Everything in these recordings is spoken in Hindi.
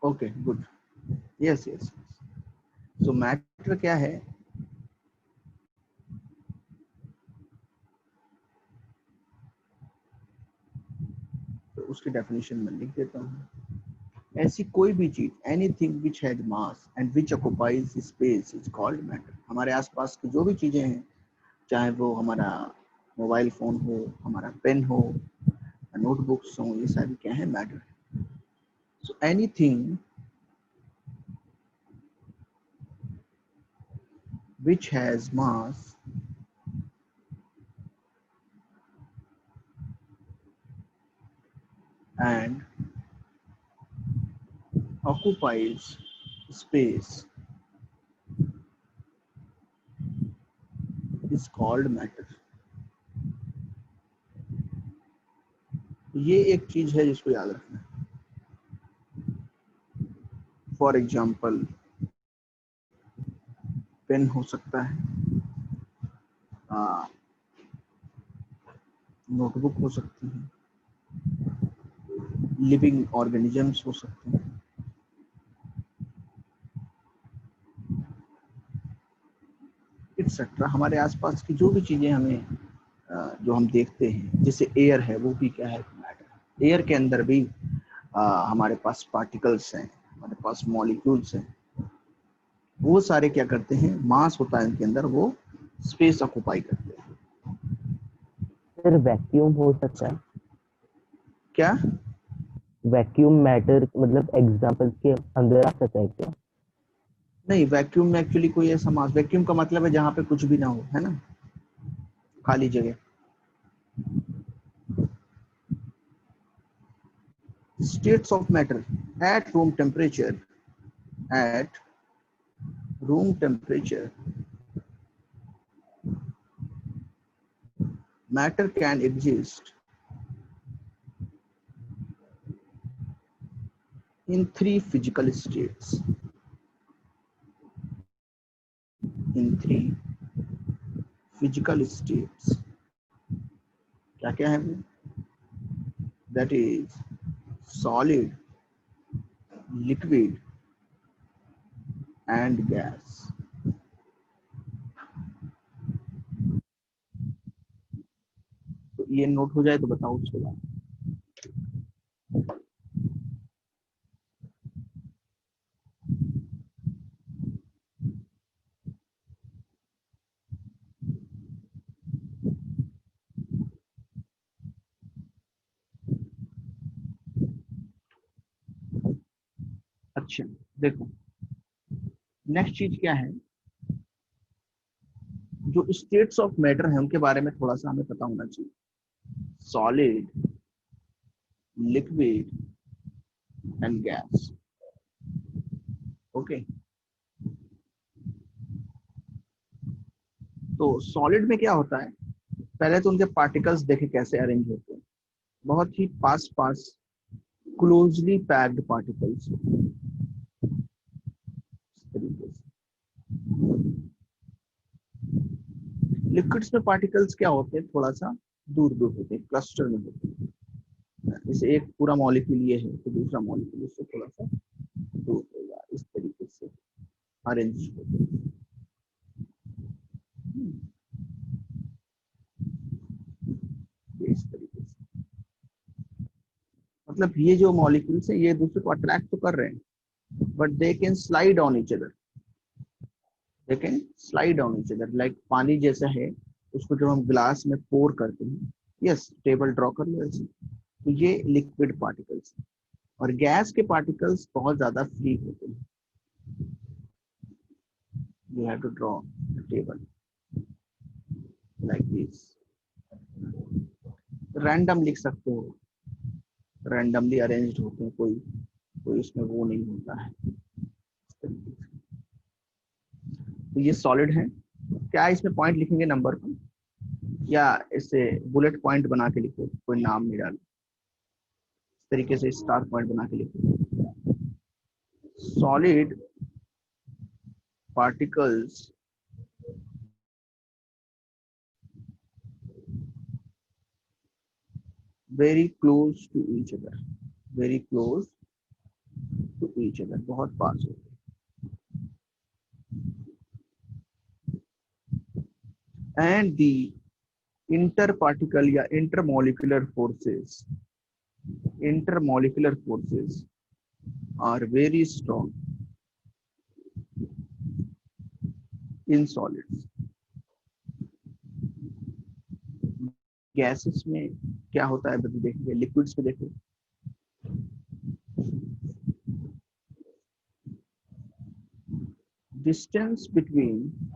Okay good, yes yes. सो मैटर क्या है? तो उसकी डेफिनेशन मैं लिख देता हूँ। ऐसी कोई भी चीज, anything which has mass and which occupies space is called matter. हमारे आसपास की जो भी चीजें हैं, चाहे वो हमारा मोबाइल फोन हो, हमारा पेन हो, नोटबुक्स हो, ये सारी क्या है? Matter. So anything which has mass and occupies space is called matter। ये एक चीज है जिसको याद रखना है। फॉर एग्जाम्पल, पेन हो सकता है, नोटबुक हो सकती है, लिविंग ऑर्गेनिजम्स हो सकते हैं, एक्सेट्रा। हमारे आसपास की जो भी चीजें हमें जो हम देखते हैं, जैसे एयर है, वो भी क्या है? मैटर। एयर के अंदर भी हमारे पास पार्टिकल्स हैं, हमारे पास मॉलिक्यूल्स हैं। वो सारे क्या करते हैं? मास होता है इनके अंदर, वो स्पेस ऑक्युपाई करते हैं। सर वैक्यूम हो सकता है? क्या? वैक्यूम मैटर मतलब एग्जांपल के अंदर आ सकता है क्या? नहीं, वैक्यूम में एक्चुअली कोई ऐसा मास, वैक्यूम का मतलब है जहां पे कुछ भी ना हो, है ना, खाली जगह। States of matter at room temperature, at room temperature matter can exist in three physical states। in three physical states क्या क्या है वो? that is solid, liquid and gas। तो ये नोट हो जाए तो बताओ उसके बाद। अच्छा, देखो, नेक्स्ट चीज क्या है? जो स्टेट्स ऑफ मैटर है उनके बारे में थोड़ा सा हमें पता होना चाहिए। Solid, liquid and gas. Okay, तो सॉलिड में क्या होता है? पहले तो उनके पार्टिकल्स देखे कैसे अरेंज होते हैं। बहुत ही पास पास, क्लोजली पैक्ड पार्टिकल्स इस तरीके से। लिक्विड्स में पार्टिकल्स क्या होते हैं? थोड़ा सा दूर दूर होते हैं, क्लस्टर में होते हैं। जैसे एक पूरा मॉलिक्यूल ये है तो दूसरा मॉलिक्यूल उससे थोड़ा सा दूर होगा, इस तरीके से अरेंज होते हैं। इस तरीके से, मतलब ये जो मॉलिक्यूल्स है ये दूसरे को अट्रैक्ट तो कर रहे हैं, but they can slide on each other. They can slide on each other, like पानी जैसा है, उसको जब हम ग्लास में पोर करते हैं, यस, टेबल ड्रॉ कर लो ऐसे, तो ये लिक्विड पार्टिकल्स। और गैस के पार्टिकल्स बहुत ज्यादा फ्री होते हैं। You have to draw table like this. Random लिख सकते हो, रैंडमली अरेंज्ड होते हैं, कोई कोई उसमें वो नहीं होता है। तो ये सॉलिड है। क्या इसमें पॉइंट लिखेंगे नंबर पर, या इससे बुलेट पॉइंट बना के लिखो, कोई नाम नहीं डालो, इस तरीके से स्टार पॉइंट बना के लिखो। Solid particles very close to each other। Very close to each other, बहुत पास हो। एंड दी इंटर पार्टिकल या intermolecular forces are very strong in solids. Gases में क्या होता है देखेंगे, लिक्विड्स में देखो, distance between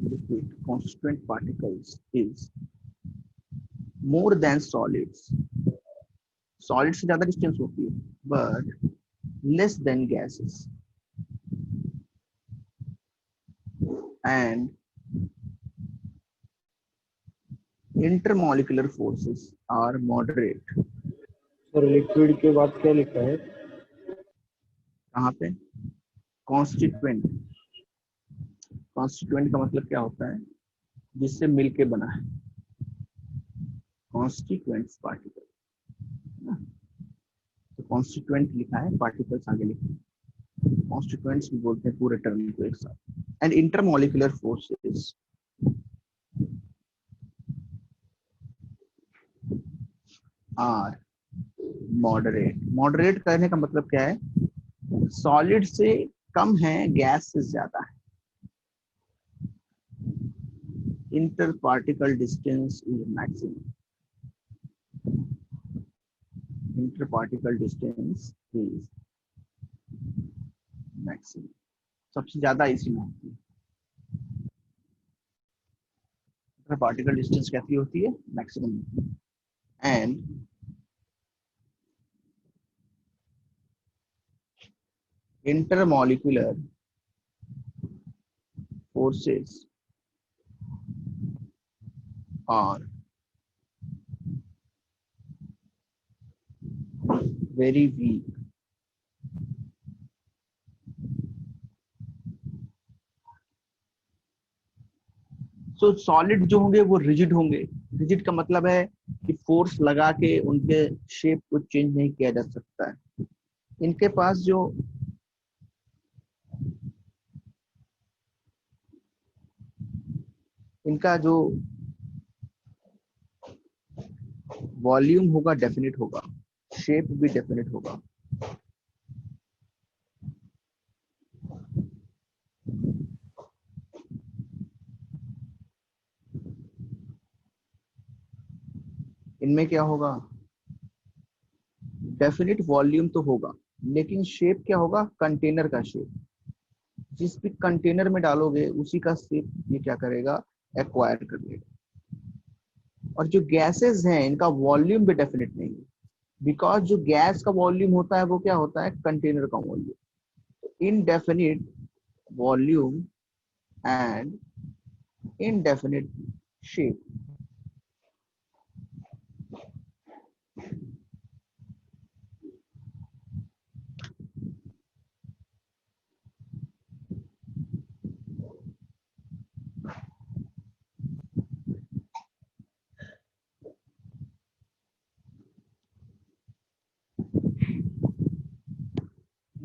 liquid constituent particles is more than solids. Solid से ज्यादा डिस्टेंस होती है, but less than gases. And intermolecular forces are moderate. Sir liquid के बाद क्या लिखा है? कहाँ पे? कॉन्स्टिट्यूएंट। कॉन्स्टिट्यूएंट का मतलब क्या होता है? जिससे मिलके बना है, कॉन्स्टिट्यूएंट्स पार्टिकल। तो कॉन्स्टिट्यूएंट लिखा है, पार्टिकल्स आगे लिखे, कॉन्स्टिट्यूएंट्स भी बोलते हैं पूरे टर्म को एक साथ। And intermolecular forces are moderate. Moderate कहने का मतलब क्या है? सॉलिड से कम है, गैस से ज्यादा है। Inter particle distance is maximum. Inter particle distance is maximum, सबसे ज्यादा इसी में होती है। इंटर पार्टिकल डिस्टेंस कैसी होती है? Maximum. And intermolecular forces are very weak so solid जो होंगे वो रिजिड होंगे। रिजिड का मतलब है कि फोर्स लगा के उनके शेप को चेंज नहीं किया जा सकता है। इनके पास जो इनका जो वॉल्यूम होगा डेफिनेट होगा, शेप भी डेफिनेट होगा। इनमें क्या होगा? डेफिनेट वॉल्यूम तो होगा, लेकिन शेप क्या होगा? कंटेनर का शेप। जिस भी कंटेनर में डालोगे उसी का शेप ये क्या करेगा? एक्वायर कर लेगा। और जो गैसेस हैं इनका वॉल्यूम भी डेफिनेट नहीं है, बिकॉज जो गैस का वॉल्यूम होता है वो क्या होता है? कंटेनर का volume. Indefinite volume and indefinite shape.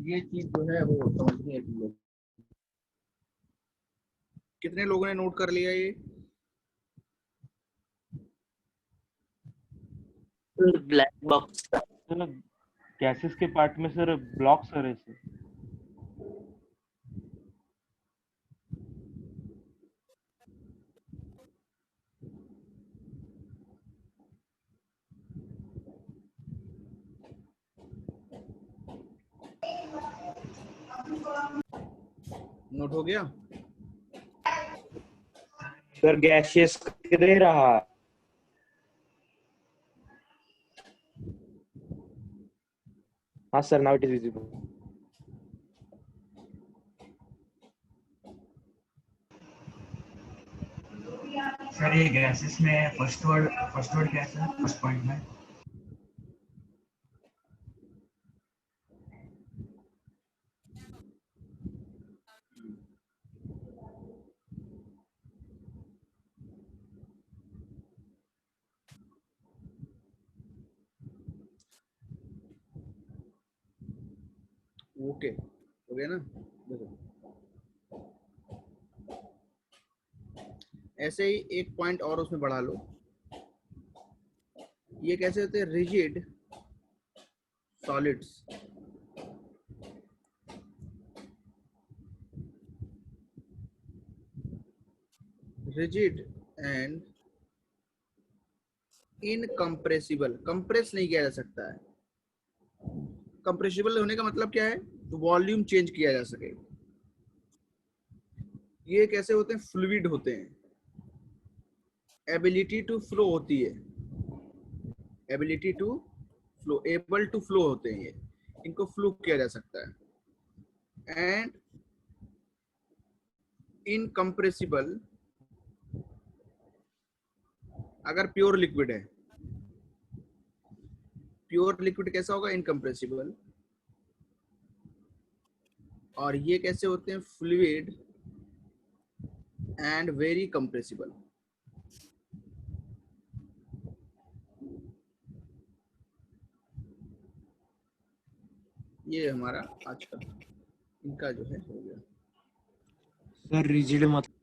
ये चीज जो है वो समझनी है तुम लोग। कितने लोगों ने नोट कर लिया ये? Black box. सर गैसेस के पार्ट में सर ब्लॉक्स है सर। नोट हो गया? सर गैसियस दे रहा है। हाँ sir, now it is visible. Sir ये गैसेस में फर्स्ट वर्ड क्या है सर? फर्स्ट पॉइंट में ओके हो गया ना। देखो ऐसे ही एक पॉइंट और उसमें बढ़ा लो, ये कैसे होते हैं rigid solids. Rigid and incompressible, compress नहीं किया जा सकता है। कंप्रेसिबल होने का मतलब क्या है, वॉल्यूम चेंज किया जा सके। ये कैसे होते हैं, फ्लूइड होते हैं, एबिलिटी टू फ्लो होती है, ability to flow, able to flow होते हैं ये, इनको फ्लो किया जा सकता है। एंड इनकम्प्रेसिबल अगर प्योर लिक्विड है, प्योर लिक्विड कैसा होगा, इनकम्प्रेसिबल। और ये कैसे होते हैं, फ्लूइड एंड वेरी कंप्रेसिबल। ये हमारा आज का इनका जो है हो गया। सर रिजिड मतलब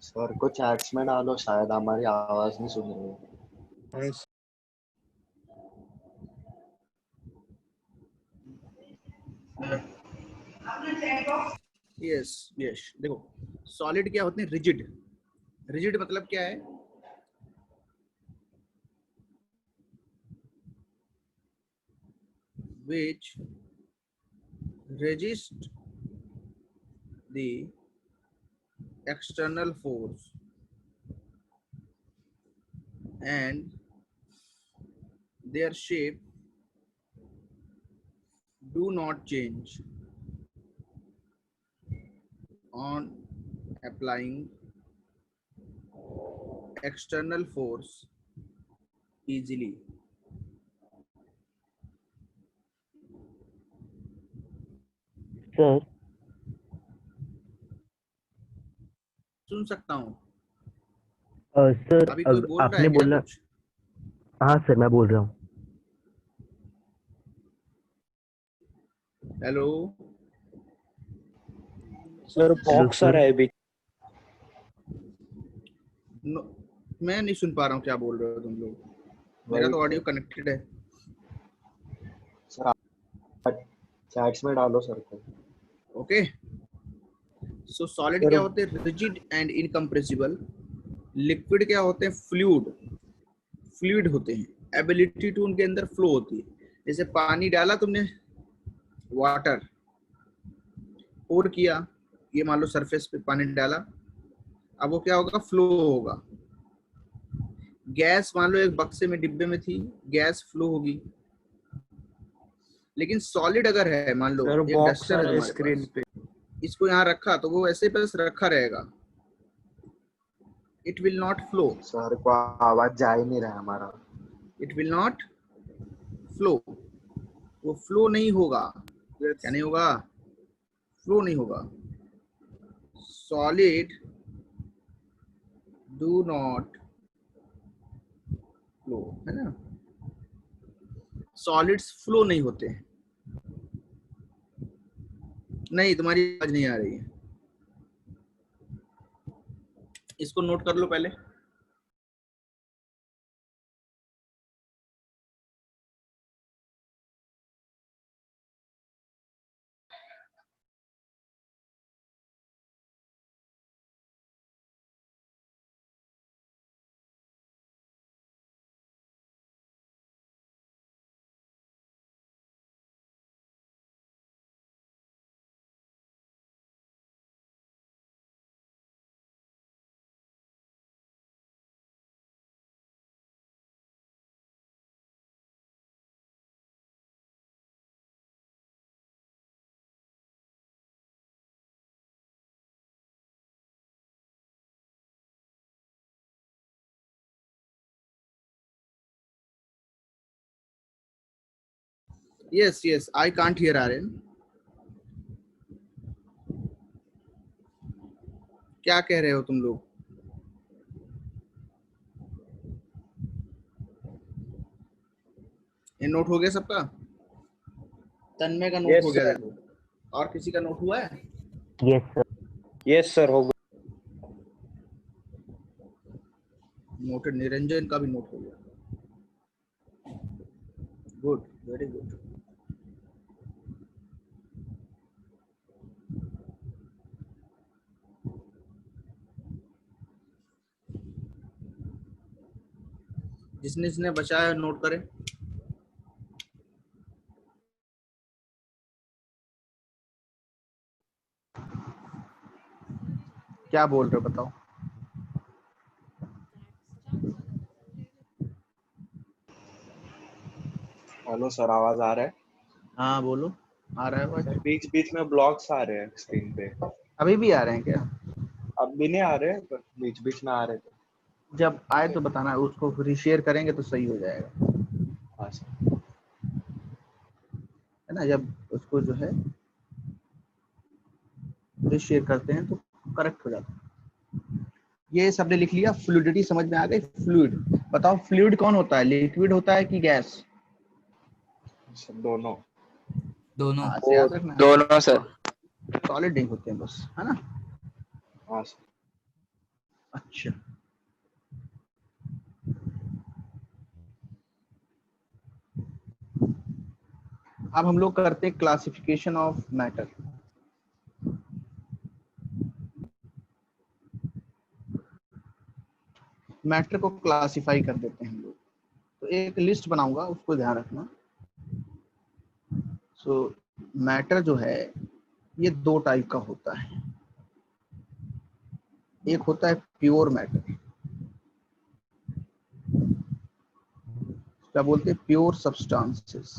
सर को चैट्स में डालो, शायद हमारी आवाज नहीं सुन रही है। यस यस, देखो सॉलिड क्या होते हैं, रिजिड। रिजिड मतलब क्या है, which resist the external force and their shape do not change on applying external force easily. Sir सुन सकता हूँ, सर अभी कोई बोल रहा है आपने क्या बोला, कुछ? हाँ सर मैं बोल रहा हूँ। हेलो सर हेलो बॉक्सर है अभी। no, मैं नहीं सुन पा रहा हूँ क्या बोल रहे हो तुम लोग, मेरा तो ऑडियो कनेक्टेड है। सर चैट्स में डालो सर को। ओके सो सॉलिड क्या होते हैं, रिजिड एंड इनकम्प्रेसिबल। लिक्विड क्या होते हैं, फ्लूइड, फ्लूइड होते हैं, एबिलिटी टू उनके अंदर फ्लो होती है। जैसे पानी डाला तुमने, वाटर पोर किया, ये मान लो सरफेस पे पानी डाला, अब वो क्या होगा, फ्लो होगा। गैस मान लो एक बक्से में डिब्बे में थी, गैस फ्लो होगी। लेकिन सॉलिड अगर है, मान लो सर एक डस्टर है बॉक्सर है तुम्हारे स्क्रीन पास, पे। इसको यहाँ रखा तो वो ऐसे बस रखा रहेगा, it will not flow, sir को आवाज जा ही नहीं रहा है हमारा। इट विल नॉट फ्लो, वो फ्लो नहीं होगा। क्या नहीं होगा, फ्लो नहीं होगा। सॉलिड डू नॉट फ्लो, है ना, सॉलिड्स फ्लो नहीं होते हैं। नहीं तुम्हारी आवाज नहीं आ रही है, इसको नोट कर लो पहले। Yes yes, I can't hear Aryan. क्या कह रहे हो तुम लोग? ये नोट हो गया सबका? तन्मय का नोट Yes, हो गया sir. देखो, और किसी का नोट हुआ है? Yes sir. Yes, sir. होगा. नोटेड। निरंजन का भी नोट हो गया। Good, very good. जिसने जिसने बचाया नोट करे। क्या बोल रहे हो बताओ? हेलो सर, आवाज आ रहा है? हाँ बोलो, आ रहा है सर आवाज? बीच बीच में ब्लॉक्स आ रहे हैं स्क्रीन पे। अभी भी आ रहे हैं क्या? अब भी नहीं आ रहे, पर बीच बीच में आ रहे थे। जब आए तो बताना, उसको रिशेयर करेंगे तो सही हो जाएगा, हाँ सर। है ना? जब उसको जो है रिशेयर करते हैं तो करेक्ट हो जाता है। ये सबने लिख लिया? फ्लूइडिटी समझ में आ गई? फ्लूइड, बताओ फ्लूइड कौन होता है? लिक्विड होता है कि गैस? सर दोनों। दोनों। हाँ, ऐसे याद रखना। दोनों सर। सॉलिड नहीं होते हैं बस, है ना? हाँ सर। अच्छा, अब हम लोग करते हैं क्लासिफिकेशन ऑफ मैटर। मैटर को क्लासिफाई कर देते हैं हम लोग। तो एक लिस्ट बनाऊंगा, उसको ध्यान रखना। सो मैटर जो है ये दो टाइप का होता है। एक होता है प्योर मैटर, क्या बोलते हैं, प्योर सब्सटेंसेस।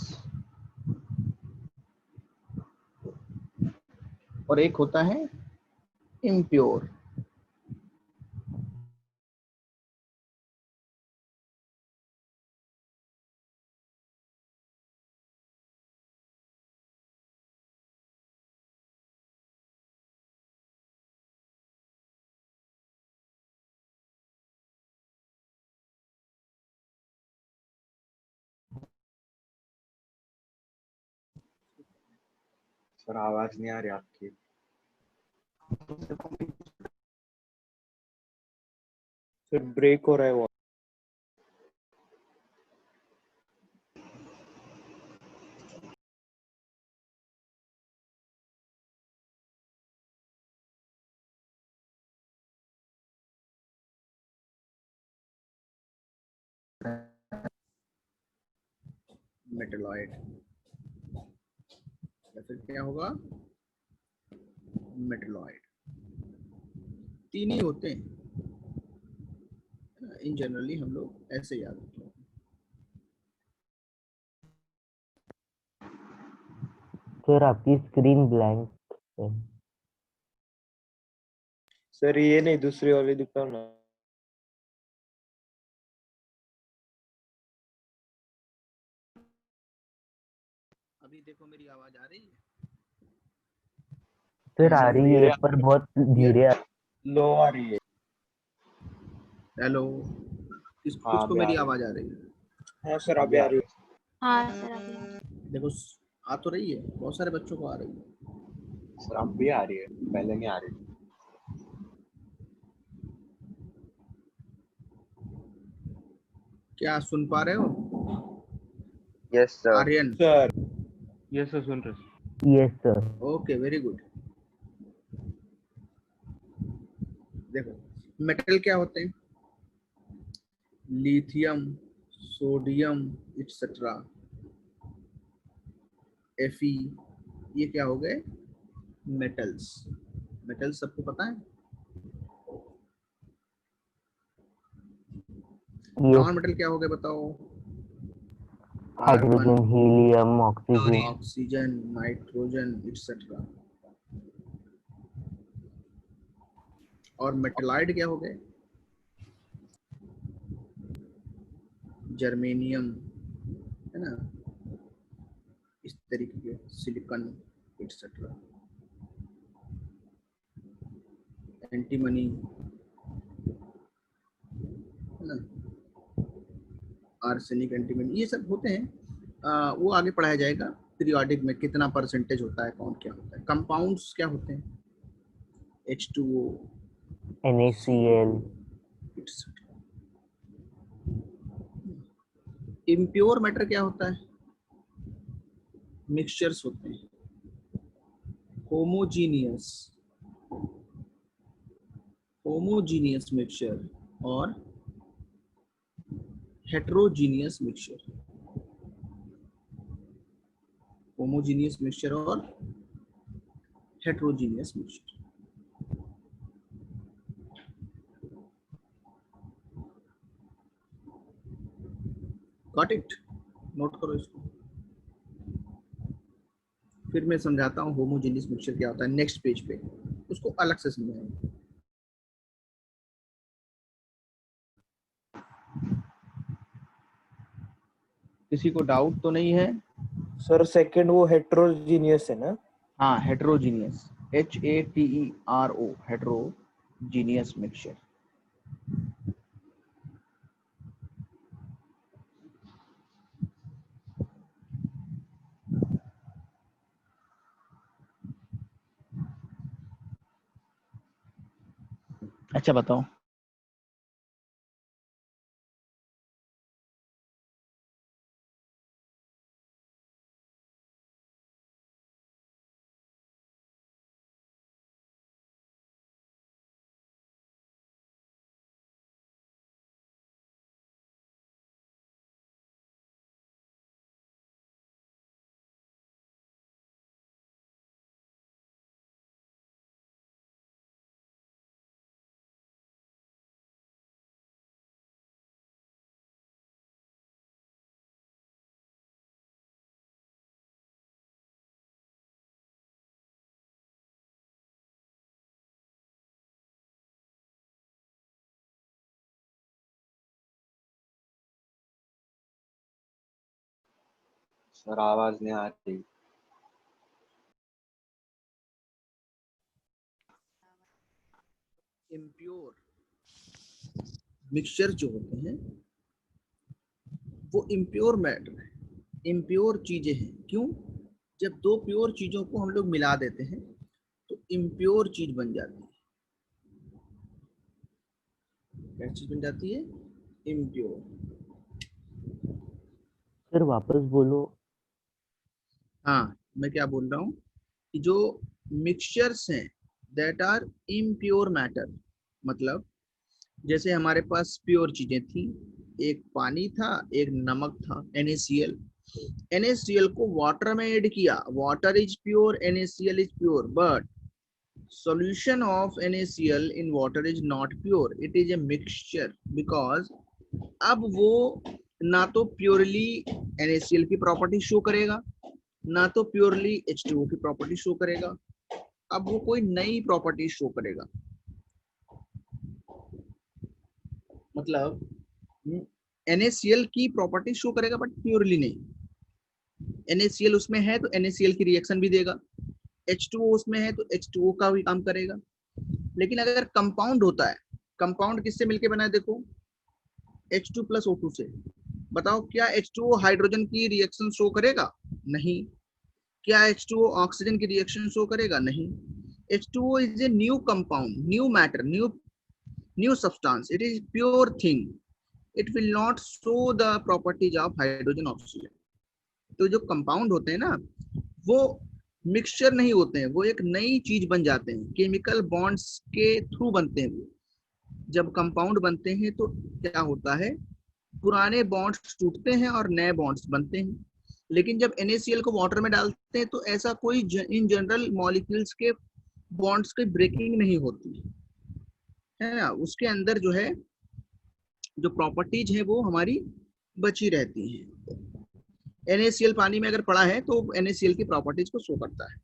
और एक होता है इम्प्योर। सर आवाज नहीं आ रही आपकी। फिर ब्रेक हो रहा है वो. मेटलॉइड या फिर क्या होगा? मेटलॉइड। तीन ही होते हैं इन जनरली, हम लोग ऐसे याद रखते हैं। सर आपकी स्क्रीन ब्लैंक है। सर ये नहीं, दूसरी वाली दिखाओ ना. अभी देखो मेरी आवाज आ रही है? सर आ सर रही धीरे है पर बहुत धीरे आ लो आ रही है. हेलो, हाँ किसको अभी आ मेरी रही आवाज आ रही है? हाँ सर है, अभी अभी आ आ रही रही है. हाँ सर अभी आ रही है। देखो आ तो रही है, बहुत सारे बच्चों को आ रही है। है। सर अब भी आ रही है, पहले नहीं आ रही थी। क्या सुन पा रहे हो yes sir. Aryan? Sir yes sir, सुन रहे sir. Yes sir. Okay, very good. देखो मेटल क्या होते हैं? लिथियम, सोडियम, इट्सेट्रा, Fe, ये क्या हो गए? मेटल्स। मेटल्स सबको पता है। यस। नॉन मेटल क्या हो गए बताओ? Carbon, hydrogen, helium, oxygen. Oxygen, nitrogen, et cetera. और मेटलाइड क्या हो गए? जर्मेनियम, है ना, तरीके के सिलिकॉन एक्सेट्रा, एंटीमनी है ना, आर्सेनिक, एंटीमनी, ये सब होते हैं। वो आगे पढ़ाया जाएगा। पीरियोडिक में कितना परसेंटेज होता है, कौन क्या होता है। कंपाउंड्स क्या होते हैं, H2O, NaCl, इम्प्योर मैटर क्या होता है, मिक्सचर्स होते हैं। होमोजीनियस मिक्सचर और हेट्रोजीनियस मिक्सचर, होमोजीनियस मिक्सचर और heterogeneous mixture. Got it, note करो इसको। फिर मैं समझाता हूँ होमोजीनियस मिक्सचर क्या होता है नेक्स्ट पेज पे, उसको अलग से समझाएंगे। किसी को डाउट तो नहीं है? सर सेकंड वो हेट्रोजीनियस है ना? हाँ, हेट्रोजीनियस, HATERO, हेट्रोजीनियस मिक्सचर। अच्छा बताओ, सर आवाज नहीं आ रही। इम्प्योर मिक्सचर जो होते हैं वो इम्प्योर मैटर है, इम्प्योर चीजें हैं। क्यों? जब दो प्योर चीजों को हम लोग मिला देते हैं तो इम्प्योर चीज बन जाती है। क्या चीज बन जाती है? इम्प्योर। सर वापस बोलो। हाँ, मैं क्या बोल रहा हूँ कि जो मिक्सचर्स हैं दैट आर इम्प्योर मैटर, मतलब जैसे हमारे पास प्योर चीजें थी, एक पानी था, एक नमक था, NaCl। NaCl को वाटर में ऐड किया, water is pure, NaCl is pure, but solution of NaCl in water is not pure, it is a mixture, because अब वो ना तो प्योरली NaCl की प्रॉपर्टी शो करेगा, ना तो प्योरली H2O की प्रॉपर्टी शो करेगा, अब वो कोई नई प्रॉपर्टी शो करेगा। मतलब NaCl की प्रॉपर्टी शो करेगा बट प्योरली नहीं। NaCl उसमें है तो NaCl की रिएक्शन भी देगा, H2O उसमें है तो H2O का भी काम करेगा। लेकिन अगर कंपाउंड होता है, कंपाउंड किससे मिलके बना है, देखो H2 प्लस O2 से। बताओ क्या H2O हाइड्रोजन की रिएक्शन शो करेगा? नहीं। क्या H2O ऑक्सीजन की रिएक्शन शो करेगा? नहीं। H2O is a new compound, new matter, new substance, it is pure thing, it will not show the properties of hydrogen, oxygen. तो जो कंपाउंड होते हैं ना वो मिक्सचर नहीं होते हैं, वो एक नई चीज बन जाते हैं, केमिकल बॉन्ड्स के थ्रू बनते हैं। वो जब कंपाउंड बनते हैं तो क्या होता है, पुराने बॉन्ड्स टूटते हैं और नए बॉन्ड्स बनते हैं। लेकिन जब NaCl को वाटर में डालते हैं तो ऐसा कोई इन जनरल मॉलिक्यूल्स के बॉन्ड्स की ब्रेकिंग नहीं होती है ना, उसके अंदर जो है जो प्रॉपर्टीज है वो हमारी बची रहती हैं। NaCl पानी में अगर पड़ा है तो NaCl की प्रॉपर्टीज को शो करता है।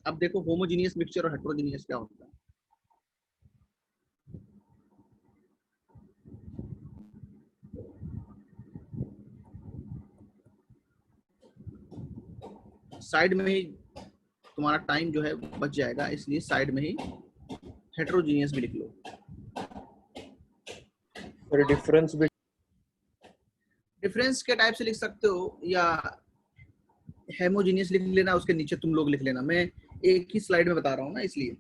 अब देखो होमोजीनियस मिक्सचर और हेट्रोजीनियस क्या होता है। साइड में ही तुम्हारा टाइम जो है बच जाएगा, इसलिए साइड में ही हेट्रोजीनियस भी लिख लो। सर डिफरेंस के टाइप से लिख सकते हो या हेमोजीनियस लिख लेना, उसके नीचे तुम लोग लिख लेना। मैं एक ही स्लाइड में बता रहा हूँ ना, इसलिए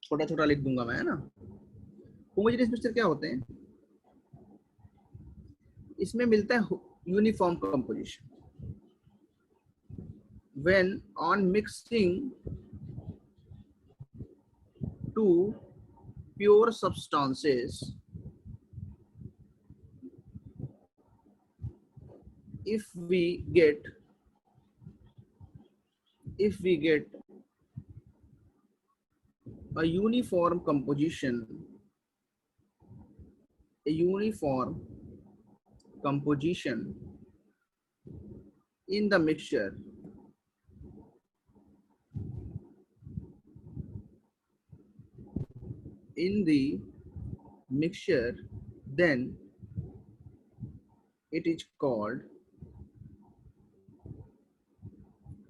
छोटा छोटा लिख दूंगा मैं, है ना। होमोजेनियस मिक्सचर क्या होते हैं? इसमें मिलता है uniform composition. When on mixing two pure substances, if we get a uniform composition in the mixture, then it is called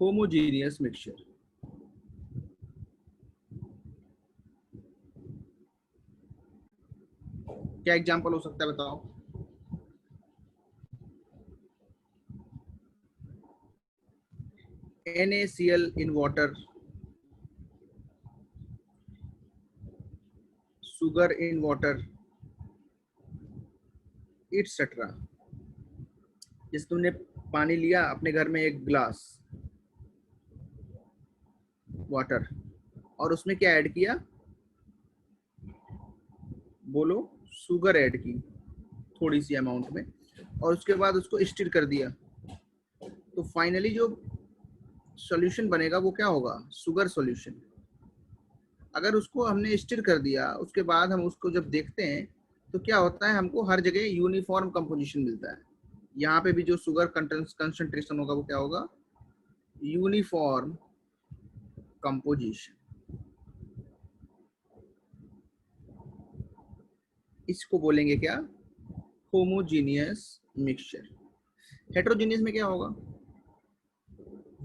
homogeneous mixture। क्या एग्जांपल हो सकता है बताओ? NaCl in water, sugar in water, etc। जैसे तुमने पानी लिया अपने घर में, एक ग्लास वाटर, और उसमें क्या ऐड किया? बोलो, शुगर ऐड की थोड़ी सी अमाउंट में, और उसके बाद उसको स्टिर कर दिया, तो फाइनली जो सॉल्यूशन बनेगा वो क्या होगा? Sugar solution. अगर उसको हमने स्टिर कर दिया, उसके बाद हम उसको जब देखते हैं तो क्या होता है? हमको हर जगह यूनिफॉर्म कंपोजिशन मिलता है। यहाँ पे भी जो शुगर कंसंट्रेशन होगा वो क्या होगा? Uniform composition. इसको बोलेंगे क्या? Homogeneous mixture. हेट्रोजीनियस में क्या होगा?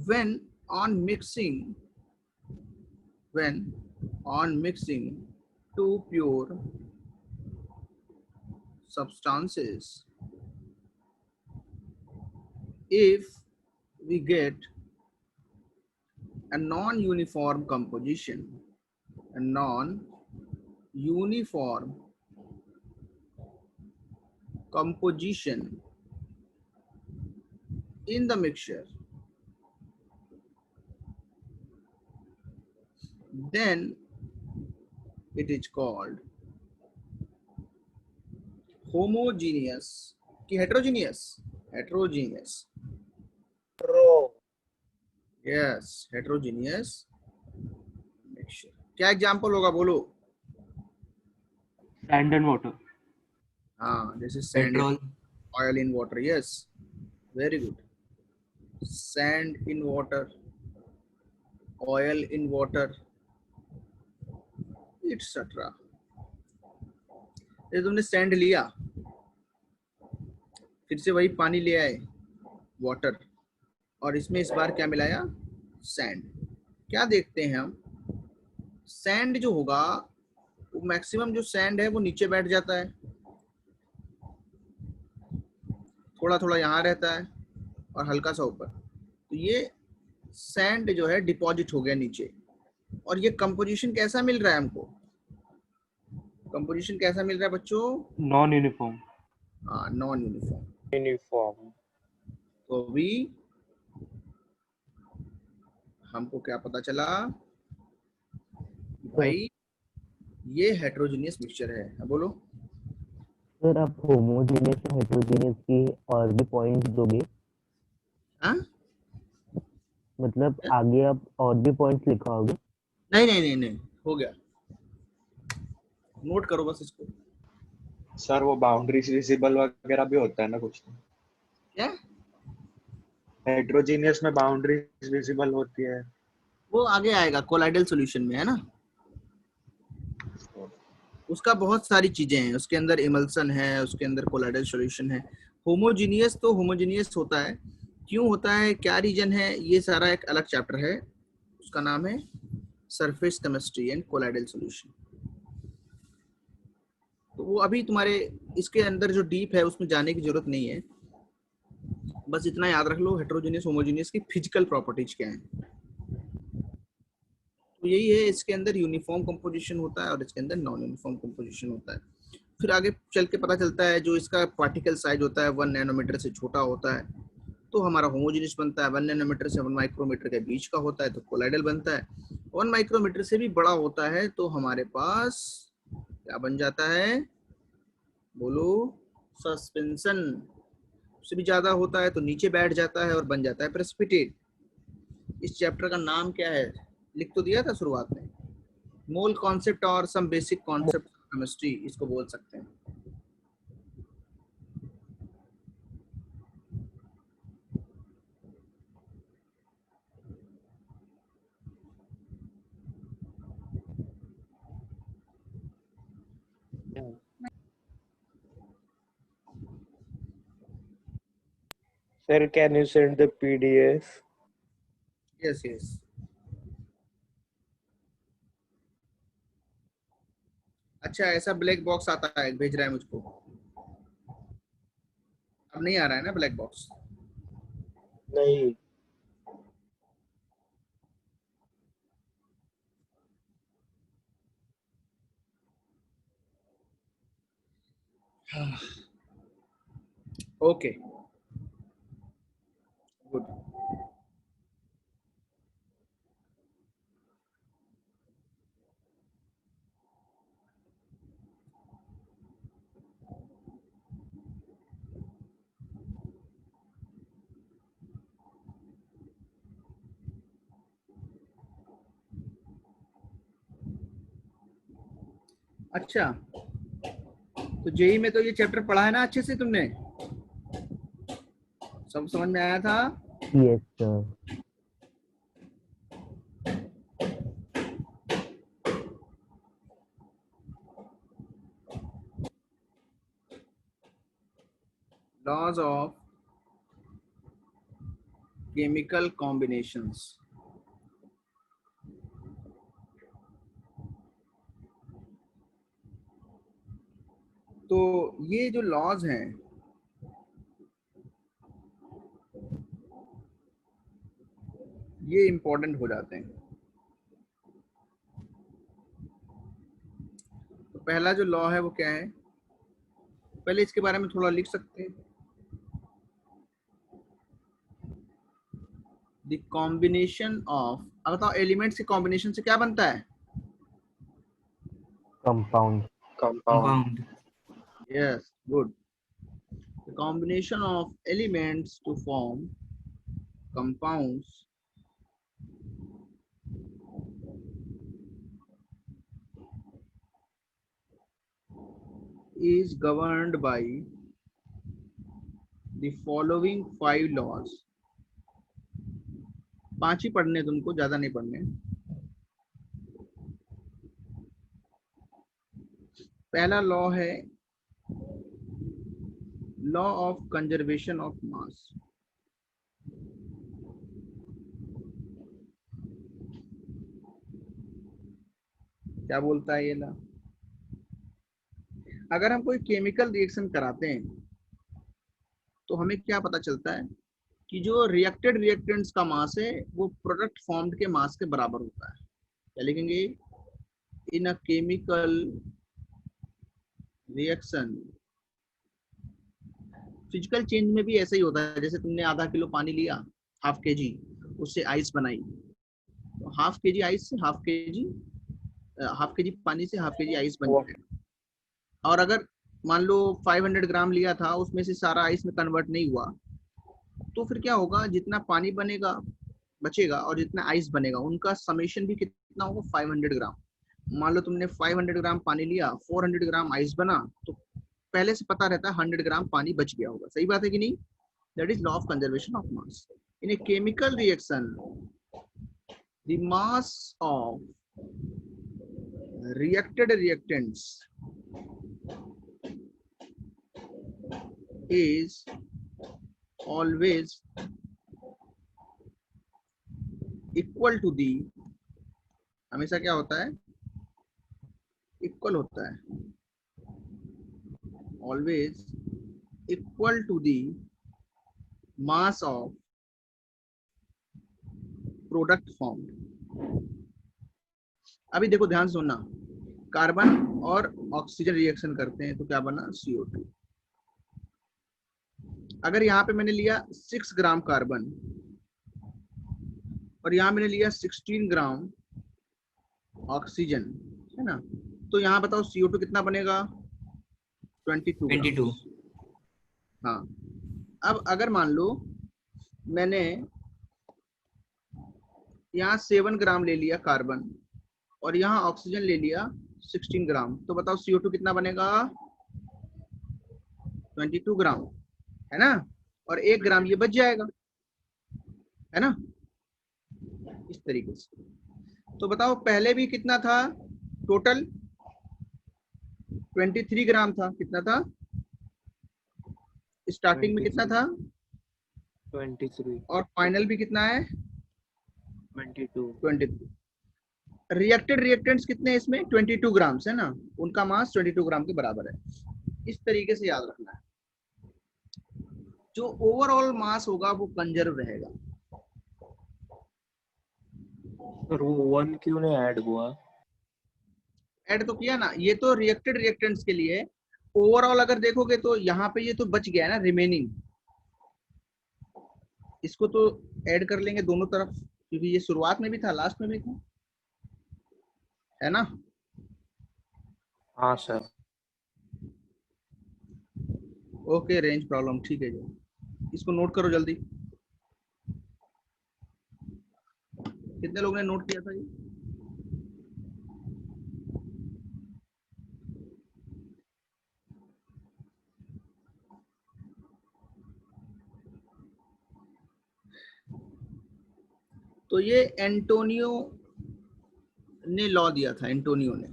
when on mixing two pure substances, if we get a non-uniform composition in the mixture, then it is called homogeneous कि heterogeneous? Yes, heterogeneous mixture। क्या एग्जाम्पल होगा बोलो? Sand and water. हाँ, जैसे sand, oil in water। Yes, very good। Sand in water, oil in water, etc। ये तुमने सैंड लिया, फिर से वही पानी ले आए वाटर, और इसमें इस बार क्या मिलाया? सैंड। क्या देखते हैं हम? सैंड जो होगा वो मैक्सिमम जो सैंड है वो नीचे बैठ जाता है, थोड़ा थोड़ा यहाँ रहता है और हल्का सा ऊपर। तो ये सैंड जो है डिपॉजिट हो गया नीचे। और ये कंपोजिशन कैसा मिल रहा है हमको? कंपोजिशन कैसा मिल रहा है बच्चों? Non uniform. हाँ, नॉन यूनिफॉर्म। यूनिफॉर्म। तो भी हमको क्या पता चला भाई? ये हेट्रोजीनियस मिक्सचर है। अब बोलो सर, आप होमोजेनियस और हेट्रोजेनियस की और भी पॉइंट्स दोगे? हाँ, मतलब आगे आप और भी पॉइंट्स लिखाओगे? नहीं, हो गया, नोट करो बस इसको। सर वो बाउंड्रीज विजिबल वगैरह भी होता है ना कुछ? क्या? हेट्रोजीनियस में बाउंड्रीज विजिबल होती है? वो आगे आएगा कोलाइडल सॉल्यूशन में, है ना। उसका बहुत सारी चीजें हैं, उसके अंदर इमल्सन है, उसके अंदर कोलाइडल सॉल्यूशन है। होमोजीनियस तो होमोजीनियस होता है, क्यों होता है, क्या रीजन है, ये सारा एक अलग चैप्टर है, उसका नाम है surface chemistry and colloidal solution. तो वो अभी तुम्हारे इसके अंदर जो डीप है उसमें जाने की जरूरत नहीं है, बस इतना याद रख लो हेटेरोजेनियस होमोजेनियस की फिजिकल प्रॉपर्टीज क्या हैं। तो यही है, इसके अंदर यूनिफॉर्म कंपोजिशन होता है और इसके अंदर नॉन यूनिफॉर्म कंपोजिशन होता है। फिर आगे चल के पता चलता है जो इसका पार्टिकल साइज होता है 1 नैनोमीटर से छोटा होता है तो हमारा होमोजेनियस बनता है, 1 नैनोमीटर से 1 माइक्रोमीटर के बीच का होता है तो कोलाइडल बनता है, 1 माइक्रोमीटर से भी बड़ा होता है तो हमारे पास क्या बन जाता है, बोलो, सस्पेंशन। उससे भी ज्यादा होता है तो नीचे बैठ जाता है और बन जाता है प्रेसिपिटेट। इस चैप्टर का नाम क्या है, लिख तो दिया था शुरुआत में, मोल कॉन्सेप्ट और सम बेसिक कॉन्सेप्ट केमिस्ट्री इसको बोल सकते हैं। Sir, can you send the PDF? Yes yes. अच्छा, ऐसा ब्लैक बॉक्स आता है, भेज रहा है मुझको, अब नहीं आ रहा है ना ब्लैक बॉक्स? नहीं। Okay good. अच्छा, तो जेई में तो ये चैप्टर पढ़ा है ना अच्छे से तुमने, सब समझ में आया था? Yes sir. Laws of chemical combinations. तो ये जो लॉज हैं ये इंपॉर्टेंट हो जाते हैं। तो पहला जो लॉ है वो क्या है, पहले इसके बारे में थोड़ा लिख सकते हैं। द कॉम्बिनेशन ऑफ, अब बताओ एलिमेंट्स के कॉम्बिनेशन से क्या बनता है? Compound. Compound. Yes good. The combination of elements to form compounds is governed by the following 5 laws। 5 ही पढ़ने तुमको, ज्यादा नहीं पढ़ने। पहला लॉ है law of conservation of mass. क्या बोलता है ये लॉ? अगर हम कोई केमिकल रिएक्शन कराते हैं तो हमें क्या पता चलता है कि जो रिएक्टेड रिएक्टेंट्स का मास है वो प्रोडक्ट फॉर्म्ड के मास के बराबर होता है। क्या लिखेंगे? In a chemical reaction, physical change में भी ऐसा ही होता है। जैसे तुमने आधा किलो पानी लिया, हाफ के जी, उससे आइस बनाई, तो हाफ के जी आइस से हाफ के जी पानी से हाफ के जी आइस बन जाएगा। और अगर मान लो 500 ग्राम लिया था, उसमें से सारा आइस में कन्वर्ट नहीं हुआ, तो फिर क्या होगा, जितना पानी बनेगा बचेगा और जितना आइस बनेगा उनका समेशन भी कितना होगा, 500 ग्राम। मान लो तुमने 500 ग्राम पानी लिया, 400 ग्राम आइस बना, तो पहले से पता रहता है 100 ग्राम पानी बच गया होगा। सही बात है कि नहीं? That is law of conservation of mass. In a chemical reaction the mass of reacted reactants is always equal to the, हमेशा क्या होता है, इक्वल होता है, always equal to the mass of product formed. अभी देखो ध्यान से सुनना, कार्बन और ऑक्सीजन रिएक्शन करते हैं तो क्या बना, CO2। अगर यहाँ पे मैंने लिया 6 ग्राम कार्बन और यहाँ मैंने लिया 16 ग्राम ऑक्सीजन, है ना, तो यहाँ बताओ CO2 कितना बनेगा, 22 ग्राम। 22। हाँ, अब अगर मान लो मैंने यहाँ 7 ग्राम ले लिया कार्बन और यहाँ ऑक्सीजन ले लिया 16 ग्राम, तो बताओ CO2 कितना बनेगा, 22 ग्राम, है ना, और 1 ग्राम ये बच जाएगा, है ना, इस तरीके से। तो बताओ पहले भी कितना था, टोटल 23 ग्राम था, कितना था स्टार्टिंग में, कितना था 23 और फाइनल भी कितना है 22 रिएक्टेड रिएक्टेंट्स कितने हैं इसमें, 22 ग्राम है ना, उनका मास 22 ग्राम के बराबर है। इस तरीके से याद रखना है, जो ओवरऑल मास होगा वो कंजर्व रहेगा। पर वो 1 क्यों नहीं ऐड हुआ? ऐड तो किया ना, ये तो रिएक्टेड रिएक्टेंट्स के लिए। ओवरऑल अगर देखोगे तो यहाँ पे ये तो बच गया है ना रिमेनिंग, इसको तो ऐड कर लेंगे दोनों तरफ, क्योंकि ये शुरुआत में भी था लास्ट में भी था, है ना। हाँ सर। ओके, रेंज प्रॉब्लम, ठीक है जी, इसको नोट करो जल्दी। कितने लोगों ने नोट किया था ये? तो ये एंटोनियो ने लॉ दिया था, एंटोनियो ने,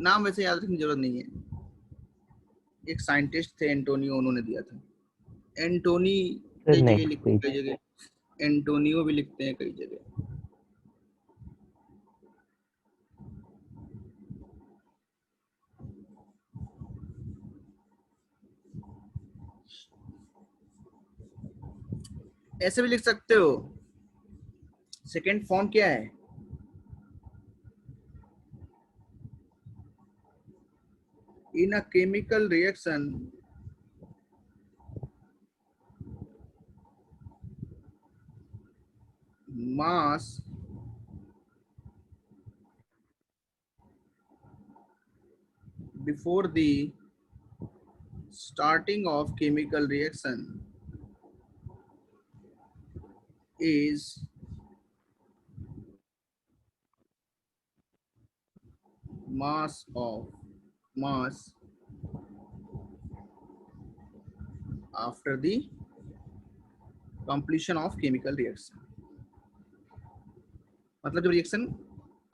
नाम वैसे याद रखने की जरूरत नहीं है, एक साइंटिस्ट थे एंटोनियो, उन्होंने दिया था। एंटोनी कई जगह लिखते हैं, कई जगह एंटोनियो भी लिखते हैं कई जगह। ऐसे भी लिख सकते हो। सेकेंड फॉर्म क्या है, in a chemical reaction mass before the starting of chemical reaction is mass after the completion of chemical reaction, मतलब जब रिएक्शन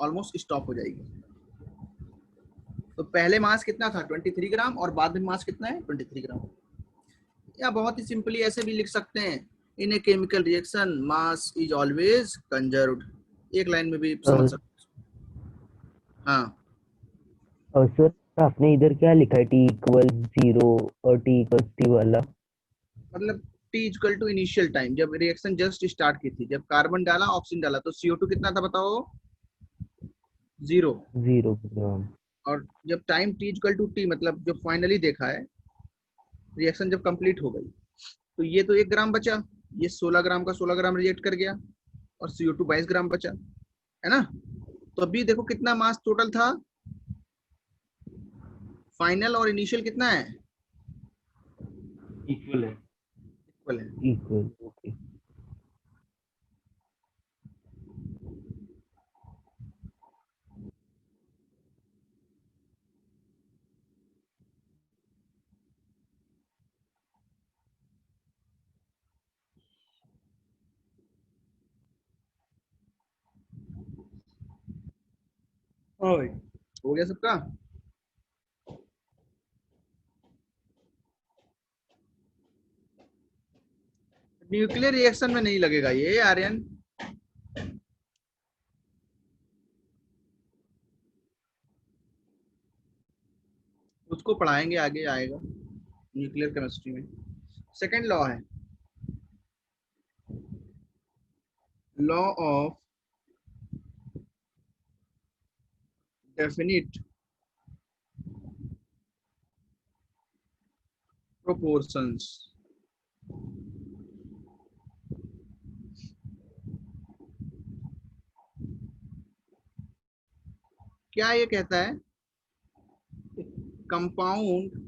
ऑलमोस्ट स्टॉप हो जाएगी। तो पहले मास कितना था 23 ग्राम और बाद में मास कितना है 23 ग्राम। या बहुत ही सिंपली ऐसे भी लिख सकते हैं, in a chemical reaction mass is always conserved, एक लाइन में भी समझ सकते हैं। हाँ और सर आपने इधर क्या लिखा है, T=0 और T=T वाला? मतलब T टू इनिशियल टाइम, जब रिएक्शन जस्ट स्टार्ट की थी, जब कार्बन डाला ऑक्सीजन डाला तो CO2 कितना था बताओ, 0। और जब टाइम T मतलब जो फाइनली देखा है रिएक्शन जब कंप्लीट हो गई, तो ये तो 1 ग्राम बचा, ये 16 ग्राम का 16 ग्राम रिएक्ट कर गया और CO2 22 ग्राम बचा, है ना। तो अभी देखो कितना मास टोटल था, फाइनल और इनिशियल कितना है, इक्वल है। इक्वल है। Equal, okay. हो गया सबका। न्यूक्लियर रिएक्शन में नहीं लगेगा ये आर्यन। उसको पढ़ाएंगे, आगे आएगा न्यूक्लियर केमिस्ट्री में। सेकेंड लॉ है लॉ ऑफ डेफिनिट प्रोपोर्शंस। क्या ये कहता है? Compound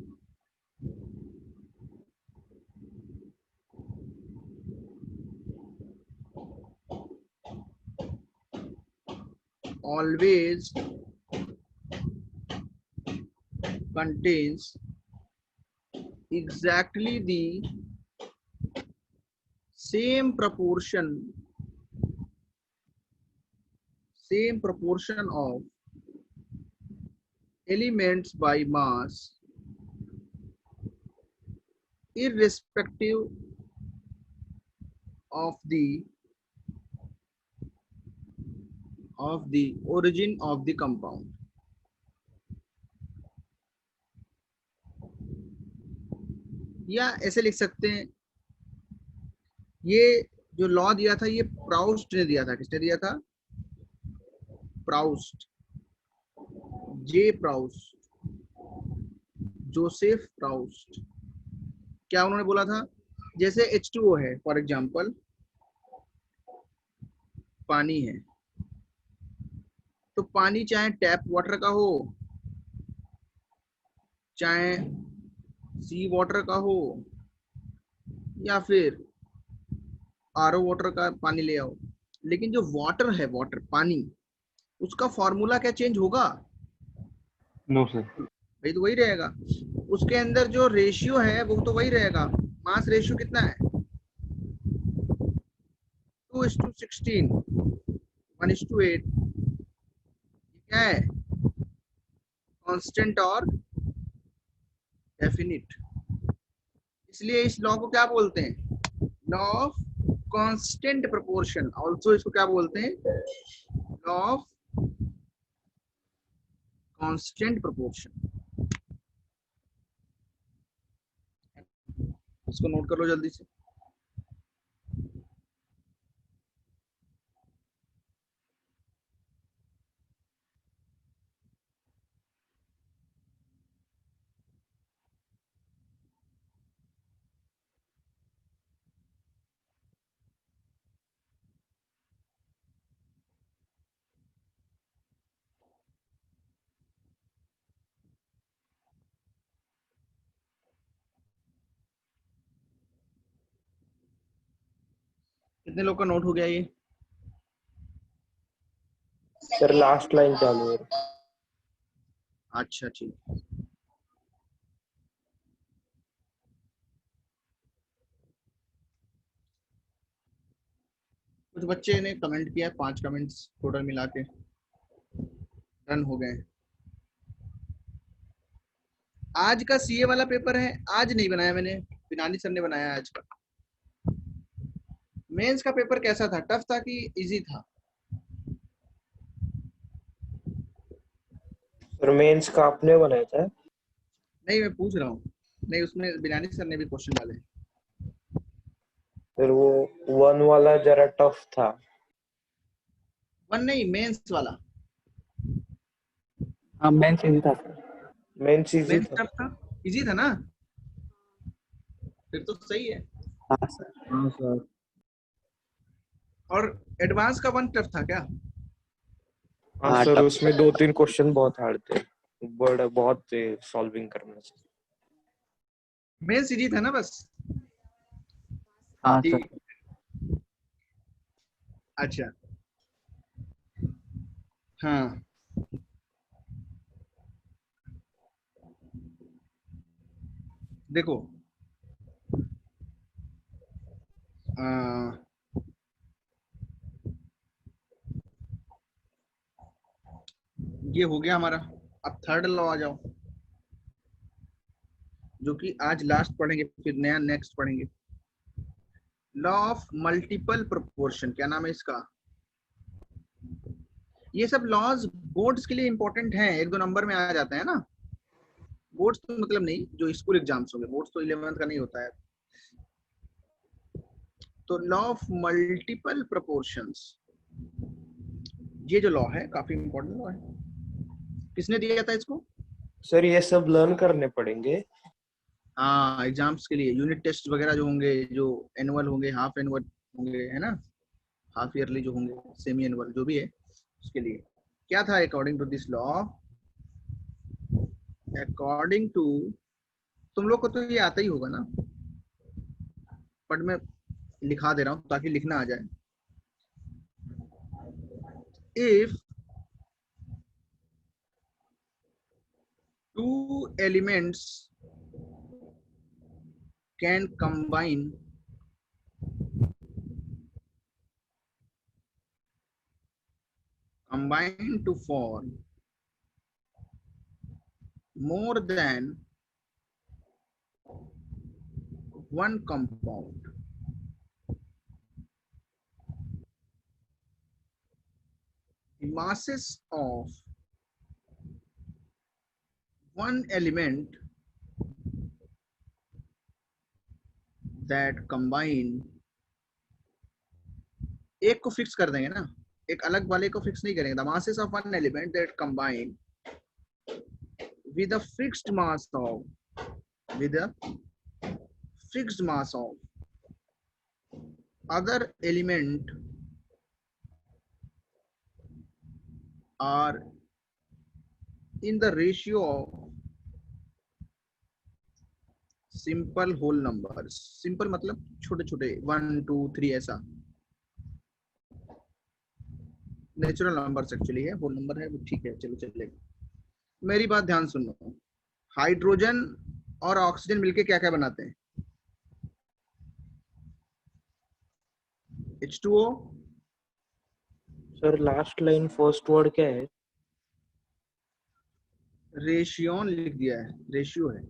always contains exactly the same proportion of elements by mass irrespective of the origin of the compound। या ऐसे लिख सकते हैं, ये जो लॉ दिया था ये प्राउस्ट ने दिया था। किसने दिया था? प्राउस्ट, जे प्राउस्ट, जोसेफ प्राउस्ट। क्या उन्होंने बोला था? जैसे H2O है फॉर एग्जांपल, पानी है, तो पानी चाहे टैप वाटर का हो, चाहे सी वाटर का हो, या फिर आरओ वाटर का पानी ले आओ, लेकिन जो वाटर है, वाटर पानी, उसका फॉर्मूला क्या चेंज होगा? No sir. भाई तो वही रहेगा। उसके अंदर जो रेशियो है वो तो वही रहेगा। मास रेशियो कितना है? 2:16, 1:8। क्या है? कांस्टेंट और डेफिनिट। इसलिए इस लॉ को क्या बोलते हैं? Law of constant proportion. Also इसको क्या बोलते हैं? Law of constant proportion. इसको नोट कर लो जल्दी से। कितने लोग का नोट हो गया ये? सर लास्ट लाइन चालू है। अच्छा ठीक। कुछ बच्चे ने कमेंट किया, 5 कमेंट्स टोटल मिला के रन हो गए। आज का सीए वाला पेपर है, आज नहीं बनाया मैंने, बिनानी सर ने बनाया आज का। मेंस का पेपर कैसा था? टफ था कि इजी था? सर मेंस का आपने बनाया था? नहीं, मैं पूछ रहा हूँ। नहीं, उसमें बिनानी सर ने भी क्वेश्चन डाले। फिर वो 1 वाला जरा टफ था। 1 नहीं, मेंस वाला। हाँ मेंस इजी था सर। मेंस इजी मेंस था। टफ था? इजी था ना? फिर तो सही है। हाँ सर। हाँ सर। और एडवांस का 1 टफ था क्या? हाँ सर, उसमें 2-3 क्वेश्चन बहुत हार्ड थे, बड़ा बहुत सॉल्विंग करना से। मेंस इजी था ना बस? हाँ ठीक। सर। अच्छा हाँ, देखो ये हो गया हमारा। अब थर्ड लॉ आ जाओ, जो कि आज लास्ट पढ़ेंगे, फिर नया नेक्स्ट पढ़ेंगे। लॉ ऑफ मल्टीपल प्रोपोर्शन, क्या नाम है इसका? ये सब लॉज बोर्ड्स के लिए इंपॉर्टेंट हैं, 1-2 नंबर में आ जाते हैं ना। बोर्ड्स तो मतलब नहीं, जो स्कूल एग्जाम्स होंगे, बोर्ड्स तो 11th का नहीं होता है। तो लॉ ऑफ मल्टीपल प्रोपोर्शंस, ये जो लॉ है काफी इंपॉर्टेंट लॉ है। किसने दिया था इसको? सर ये सब लर्न करने पड़ेंगे। हाँ, एग्जाम्स के लिए यूनिट टेस्ट वगैरह जो होंगे, जो एनुअल होंगे, हाफ एनुअल होंगे, है ना, हाफ ईयरली जो होंगे, सेमी एनुअल जो भी है, उसके लिए क्या था according to this law. According to, तुम लोग को तो ये आता ही होगा ना, बट मैं लिखा दे रहा हूँ ताकि लिखना आ जाए। If two elements can combine to form more than one compound, the masses of one element that combine, एक को फिक्स कर देंगे ना, एक अलग वाले को फिक्स नहीं करेंगे। The masses of one element that combine with a fixed mass of, other element are in the ratio of simple whole numbers. Simple मतलब छोटे छोटे, 1 2 3 ऐसा। नेचुरल नंबर्स एक्चुअली है, होल नंबर है वो, ठीक है, चलो चलेगा। मेरी बात ध्यान सुनो, हाइड्रोजन और ऑक्सीजन मिलके क्या क्या बनाते हैं? H2O। Sir last line first word क्या है? रेशियोन लिख दिया है, रेशियो है।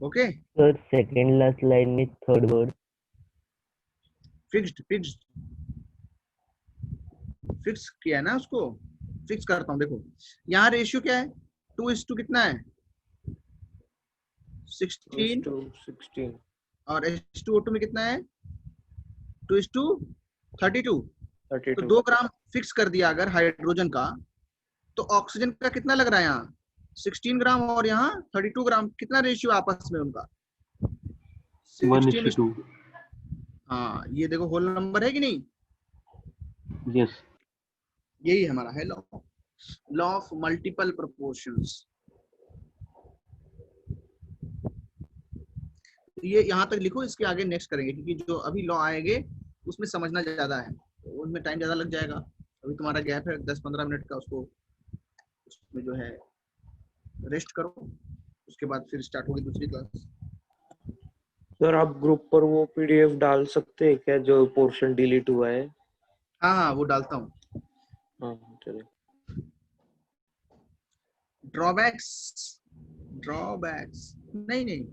Okay, sir second last line में थर्ड वर्ड फिक्स्ड फिक्स किया है ना, उसको फिक्स करता हूं। देखो यहाँ रेशियो क्या है, 2:2 कितना है? 16। 16 और H2O2 में कितना है? 2:32। तो 32 2 ग्राम फिक्स कर दिया अगर हाइड्रोजन का, तो ऑक्सीजन का कितना लग रहा है यहाँ? 16 ग्राम, और यहाँ 32 ग्राम। कितना रेशियो आपस में उनका? 1:2। हाँ, ये देखो होल नंबर है कि नहीं? यस। यही हमारा है लॉ ऑफ मल्टीपल प्रोपोर्शंस। ये यहाँ तक लिखो, इसके आगे नेक्स्ट करेंगे, क्योंकि जो अभी लॉ आएंगे उसमें समझना ज्यादा है, उनमें टाइम ज्यादा लग जाएगा। अभी तुम्हारा गैप है 10-15 मिनट का, उसको उसमें जो है रेस्ट करो, उसके बाद फिर स्टार्ट होगी दूसरी क्लास। सर आप ग्रुप पर वो पीडीएफ डाल सकते हैं क्या जो पोर्शन डिलीट हुआ है? हाँ, वो डालता हूँ। हाँ चलिए। ड्रॉबैक्स नहीं,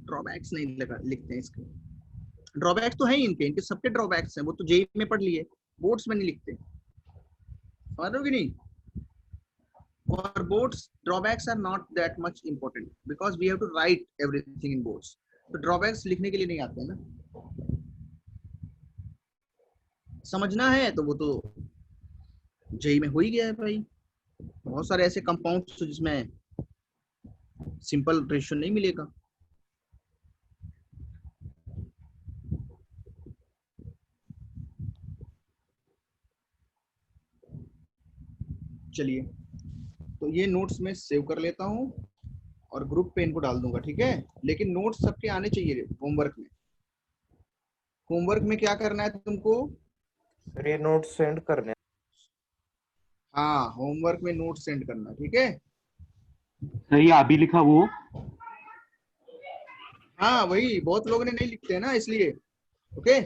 ड्रॉबैक्स नहीं लिखते हैं इसके। ड्रॉबैक्स तो है ही इनके सबके ड्रॉबैक्स हैं, वो तो जेई में पढ़ लिए, बोर्ड्स में नहीं लिखते, समझ रहे हो कि नहीं? और boards drawbacks are not that much important, because we have to write everything in boards. तो ड्रॉबैक्स लिखने के लिए नहीं आते हैं ना, समझना है तो वो तो जेई में हो ही गया है भाई। बहुत सारे ऐसे कंपाउंड्स जिसमें सिंपल रेशियो नहीं मिलेगा। चलिए, तो ये नोट्स में सेव कर लेता हूँ और ग्रुप पे इनको डाल दूंगा, ठीक है? लेकिन नोट्स सबके आने चाहिए होमवर्क में। होमवर्क में क्या करना है तुमको? सर ये नोट सेंड करने? हाँ, होमवर्क में नोट सेंड करना, ठीक है? सर ये अभी लिखा वो? हाँ वही, बहुत लोगों ने नहीं लिखते हैं ना, इसलिए। ओके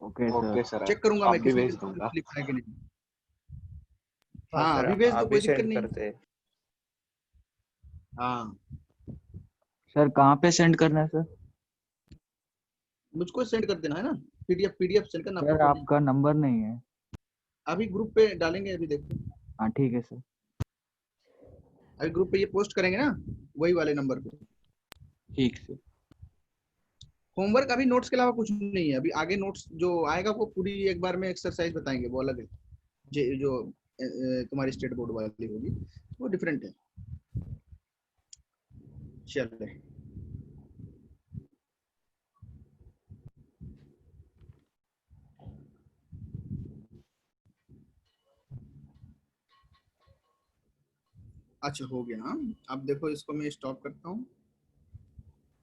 ओके सर, चेक करूंगा मैं आप भी किसी भेज दूंगा। लिखा है कि नहीं। हाँ हाँ सर अभी भेज दो, आप कोई भी दिक्कत सेंड नहीं। करते हैं। हाँ सर कहाँ पे सेंड करना है सर? मुझको सेंड कर देना है ना, पीडीएफ सेंड करना। सर आपका नंबर नहीं है। अभी ग्रुप पे डालेंगे, अभी देखो। हाँ ठीक है सर। अभी ग्रुप पे ये पोस्ट करेंगे ना, वही वाले नंबर पे। ठीक सर। होमवर्क अभी नोट्स के अलावा कुछ नहीं है, अभी आगे नोट्स जो आएगा वो पूरी एक बार में एक्सरसाइज बताएंगे, वो अलग है। जो तुम्हारी स्टेट बोर्ड वाली होगी वो डिफरेंट है। चलिए, अच्छा हो गया। हाँ, अब देखो इसको मैं स्टॉप करता हूँ।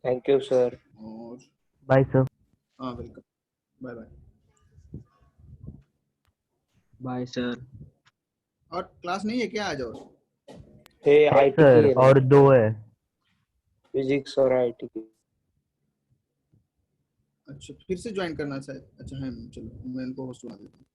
Thank you sir. और बाय सर। हाँ, welcome, bye bye. Bye sir. और क्लास नहीं है क्या? आ जाओ। हे आईटी की सर है ना, और 2 है। फिजिक्स और आईटी की। अच्छा, फिर से ज्वाइन करना चाहिए। अच्छा है, चलो मैं इनको होस्ट बना देता हूँ।